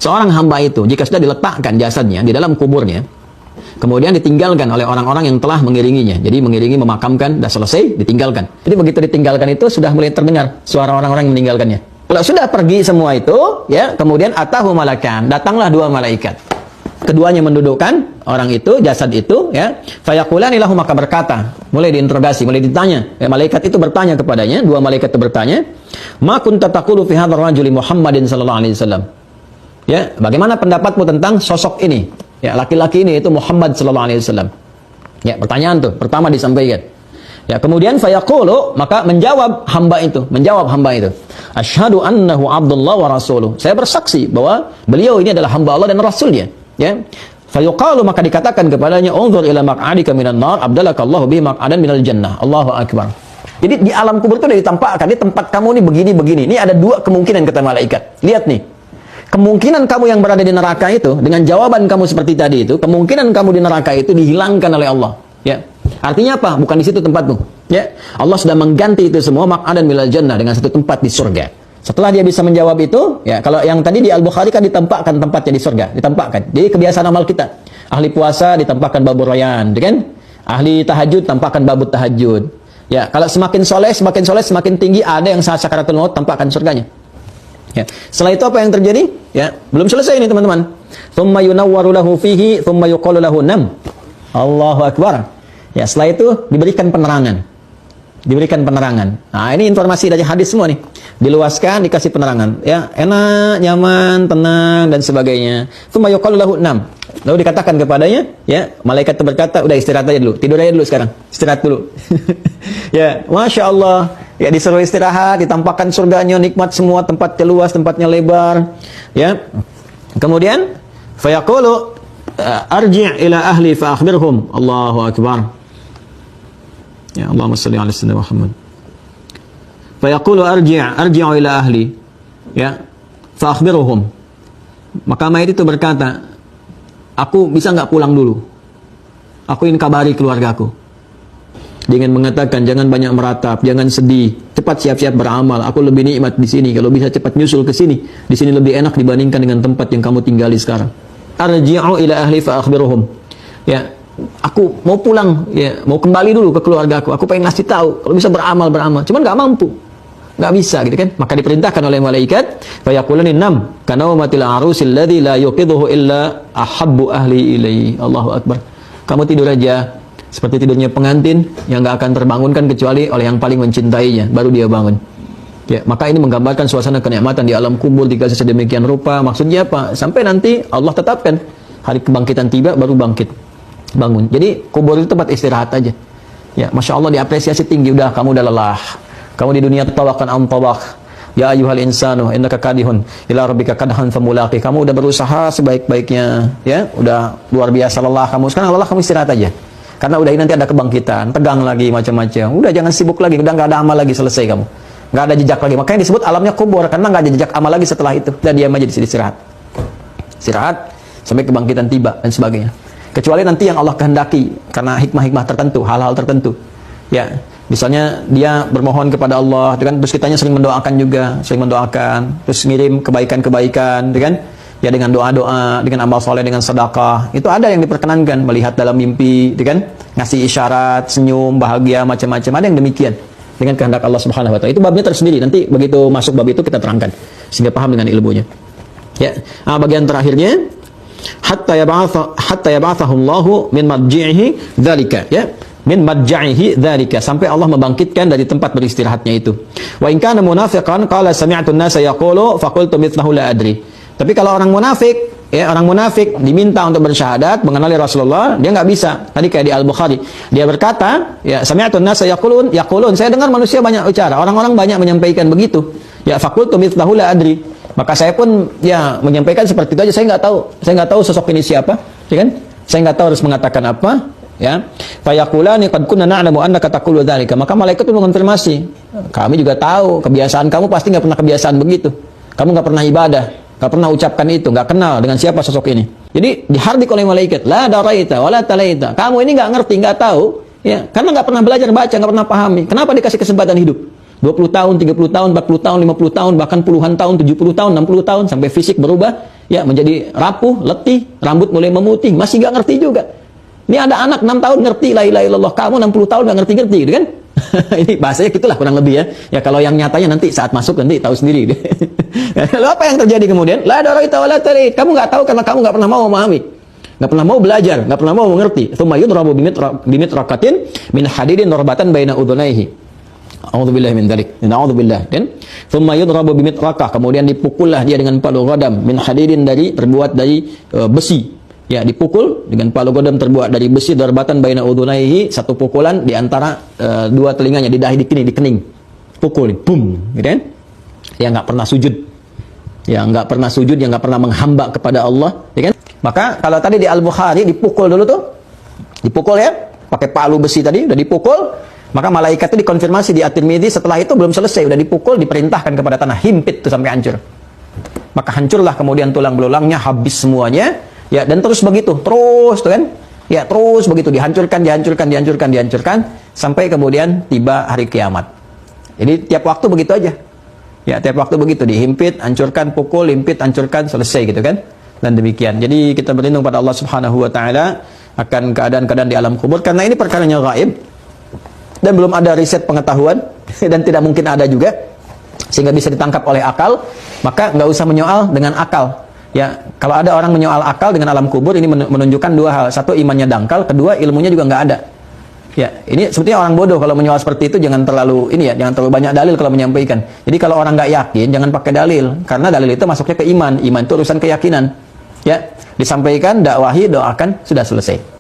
seorang hamba itu jika sudah diletakkan jasadnya di dalam kuburnya, kemudian ditinggalkan oleh orang-orang yang telah mengiringinya. Jadi mengiringi, memakamkan, sudah selesai, ditinggalkan. Jadi begitu ditinggalkan itu sudah mulai terdengar suara orang-orang yang meninggalkannya. Kalau sudah pergi semua itu, ya, kemudian atahu malakan, datanglah dua malaikat. Keduanya mendudukkan orang itu, jasad itu, ya. Fayaqulani lahu, maka berkata, mulai diinterogasi, mulai ditanya. Ya, malaikat itu bertanya kepadanya, dua malaikat itu bertanya, "Ma kunta taqulu fi hadzal rajuli Muhammadin sallallahu alaihi wasallam?" Ya, bagaimana pendapatmu tentang sosok ini? Ya, laki-laki ini itu Muhammad sallallahu alaihi wasallam. Ya, pertanyaan tuh pertama disampaikan. Ya, kemudian fayaqulu, maka menjawab hamba itu, asyhadu annahu abdullah wa rasuluh. Saya bersaksi bahwa beliau ini adalah hamba Allah dan rasulnya. Ya. Fayuqalu, maka dikatakan kepadanya, unzur ila maq'adika minan nar abdalakallahu bihi maq'adan minal jannah. Allahu akbar. Jadi di alam kubur itu sudah ditampakkan, di tempat kamu ini begini. Ini ada dua kemungkinan, kata malaikat. Lihat nih. Kemungkinan kamu yang berada di neraka itu, dengan jawaban kamu seperti tadi itu, kemungkinan kamu di neraka itu dihilangkan oleh Allah. Ya. Artinya apa? Bukan di situ tempatmu. Ya. Allah sudah mengganti itu semua maq'adan minal jannah dengan satu tempat di surga. Setelah dia bisa menjawab itu, ya, kalau yang tadi di Al-Bukhari kan ditempatkan tempatnya di surga, ditempatkan. Jadi kebiasaan amal kita. Ahli puasa ditempatkan babur rayyan, kan? Ahli tahajud tempatkan babut tahajud. Ya, kalau semakin soleh, semakin tinggi, ada yang saat sakaratul maut tempatkan surganya. Ya. Setelah itu apa yang terjadi? Ya, belum selesai ini teman-teman. Tsumma yunawwaru lahu fihi, tsumma yuqalu lahu nam. Allahu akbar. Ya, setelah itu diberikan penerangan. Nah, ini informasi dari hadis semua nih. Diluaskan, dikasih penerangan. Ya, enak, nyaman, tenang dan sebagainya. Tsumma yuqalu lahu nam. Lalu dikatakan kepadanya, ya, malaikat itu berkata, udah istirahat aja dulu. Tidur aja dulu sekarang. Istirahat dulu. Ya, Masya Allah. Ya, disuruh istirahat, ditampakkan surganya, nikmat semua, tempatnya luas, tempatnya lebar. Ya. Kemudian fayaqulu arji' ila ahli fa akhbirhum. Allahu akbar. Ya, Allahumma shalli ala sayyidina Muhammad. Fa yaqulu arji'u ila ahli. Ya, fa akhbiruhum. Maka mayit itu berkata, aku bisa enggak pulang dulu? Aku ingin kabari keluargaku. Dengan mengatakan, jangan banyak meratap, jangan sedih, cepat siap-siap beramal. Aku lebih nikmat di sini. Kalau bisa cepat nyusul ke sini. Di sini lebih enak dibandingkan dengan tempat yang kamu tinggali sekarang. Arji'u ila ahli fa akhbiruhum. Ya, aku mau pulang, ya, mau kembali dulu ke keluarga aku. Aku pengen ngasih tahu, kalau bisa beramal. Cuman nggak mampu, nggak bisa, gitu kan? Maka diperintahkan oleh malaikat, fayaqulani nam, kana umatil arusil ladzi la yuqidhuhu illa ahabbu ahli ilaihi. Allahu akbar. Kamu tidur aja seperti tidurnya pengantin yang nggak akan terbangunkan kecuali oleh yang paling mencintainya, baru dia bangun. Ya, maka ini menggambarkan suasana kenikmatan di alam kubur dikasih sedemikian rupa. Maksudnya apa? Sampai nanti Allah tetapkan hari kebangkitan tiba, baru bangun. Jadi kubur itu tempat istirahat aja. Ya, Masya Allah, diapresiasi tinggi. Udah, kamu udah lelah. Kamu di dunia tawakan am tawak. Ya ayyuhal insanu innaka kadihun ila rabbika kadhan famulaqi. Kamu udah berusaha sebaik-baiknya, ya. Udah luar biasa lelah kamu. Sekarang lelah, kamu istirahat aja. Karena udah ini nanti ada kebangkitan, tegang lagi macam-macam. Udah, jangan sibuk lagi, udah enggak ada amal lagi, selesai kamu. Enggak ada jejak lagi. Makanya disebut alamnya kubur karena enggak ada jejak amal lagi setelah itu. Udah, diam aja di sini, istirahat. Istirahat sampai kebangkitan tiba dan sebagainya. Kecuali nanti yang Allah kehendaki karena hikmah-hikmah tertentu, hal-hal tertentu. Ya, misalnya dia bermohon kepada Allah, kan, terus kitanya sering mendoakan, terus ngirim kebaikan-kebaikan, kan? Ya, dengan doa-doa, dengan amal soleh, dengan sedekah. Itu ada yang diperkenankan, melihat dalam mimpi, kan? Ngasih isyarat, senyum, bahagia, macam-macam. Ada yang demikian dengan kehendak Allah Subhanahu wa taala. Itu babnya tersendiri. Nanti begitu masuk bab itu kita terangkan sehingga paham dengan ilmunya. Ya. Nah, bagian terakhirnya hatta yab'athahullahu min madji'ihi dzalika, ya, min madji'ihi dzalika, sampai Allah membangkitkan dari tempat beristirahatnya itu. Wa in kana munafiqan qala sami'tu an-nasa yaqulu fa qultu mithlahu la adri. Tapi kalau orang munafik, ya, orang munafik diminta untuk bersyahadat mengenali Rasulullah, dia nggak bisa. Tadi kayak di Al-Bukhari, dia berkata, ya, sami'tu an-nasa yaqulun, saya dengar manusia banyak bicara, orang-orang banyak menyampaikan begitu. Ya, fa qultu mithlahu la adri. Maka saya pun, ya, menyampaikan seperti itu aja. Saya nggak tahu sosok ini siapa, ya kan? Saya nggak tahu harus mengatakan apa, ya. Fayaqulani qad kunna na'lamu annaka taqulu dzalika. Maka malaikat itu mengonfirmasi, kami juga tahu kebiasaan kamu pasti nggak pernah kebiasaan begitu. Kamu nggak pernah ibadah, nggak pernah ucapkan itu, nggak kenal dengan siapa sosok ini. Jadi dihardik oleh malaikat, la daraita wala talaita. Kamu ini nggak ngerti, nggak tahu, ya, karena nggak pernah belajar baca, nggak pernah pahami. Kenapa dikasih kesempatan hidup? 20 tahun, 30 tahun, 40 tahun, 50 tahun, bahkan puluhan tahun, 70 tahun, 60 tahun, sampai fisik berubah, ya menjadi rapuh, letih, rambut mulai memutih, masih nggak ngerti juga. Ini ada anak 6 tahun ngerti la ilaha illallah, kamu 60 tahun nggak ngerti-ngerti, gitu kan? Ini bahasanya gitulah kurang lebih ya. Ya kalau yang nyatanya nanti saat masuk nanti tahu sendiri. Lalu apa yang terjadi kemudian? La daraita wala tarid. Kamu nggak tahu karena kamu nggak pernah mau memahami. Nggak pernah mau belajar, nggak pernah mau mengerti. Tsumma yudrabu bimitraqatin min hadidin darbatan baina udhunaihi. A'udzubillahi min dzalik. Na'udzubillah. Dan tsumma yudrabu bimitraqah, kemudian dipukullah dia dengan palu qadam min hadidin terbuat dari besi. Ya, dipukul dengan palu qadam terbuat dari besi, darbatan baina udhunaihi, satu pukulan di antara dua telinganya, di dahi, di kening. Pukul, boom, gitu kan? Dia nggak pernah sujud. Ya, nggak pernah sujud, yang nggak pernah menghamba kepada Allah, ya kan? Maka kalau tadi di Al-Bukhari dipukul dulu tuh, dipukul ya, pakai palu besi tadi, udah dipukul, maka malaikat itu dikonfirmasi di At-Tirmidzi, setelah itu belum selesai, udah dipukul, diperintahkan kepada tanah, himpit tuh sampai hancur. Maka hancurlah kemudian tulang belulangnya, habis semuanya, ya, dan terus begitu, terus tuh kan, ya terus begitu, dihancurkan, sampai kemudian tiba hari kiamat. Jadi tiap waktu begitu aja. Ya, tiap waktu begitu, dihimpit, hancurkan, pukul, himpit, hancurkan, selesai gitu kan. Dan demikian. Jadi kita berlindung pada Allah Subhanahu wa taala akan keadaan-keadaan di alam kubur karena ini perkaranya gaib dan belum ada riset pengetahuan dan tidak mungkin ada juga sehingga bisa ditangkap oleh akal, maka nggak usah menyoal dengan akal. Ya, kalau ada orang menyoal akal dengan alam kubur, ini menunjukkan dua hal. Satu, imannya dangkal, kedua, ilmunya juga nggak ada. Ya, ini sebetulnya orang bodoh kalau menyoal seperti itu, jangan terlalu jangan terlalu banyak dalil kalau menyampaikan. Jadi kalau orang nggak yakin, jangan pakai dalil, karena dalil itu masuknya ke iman. Iman itu urusan keyakinan. Ya, disampaikan, dakwahi, doakan, sudah selesai.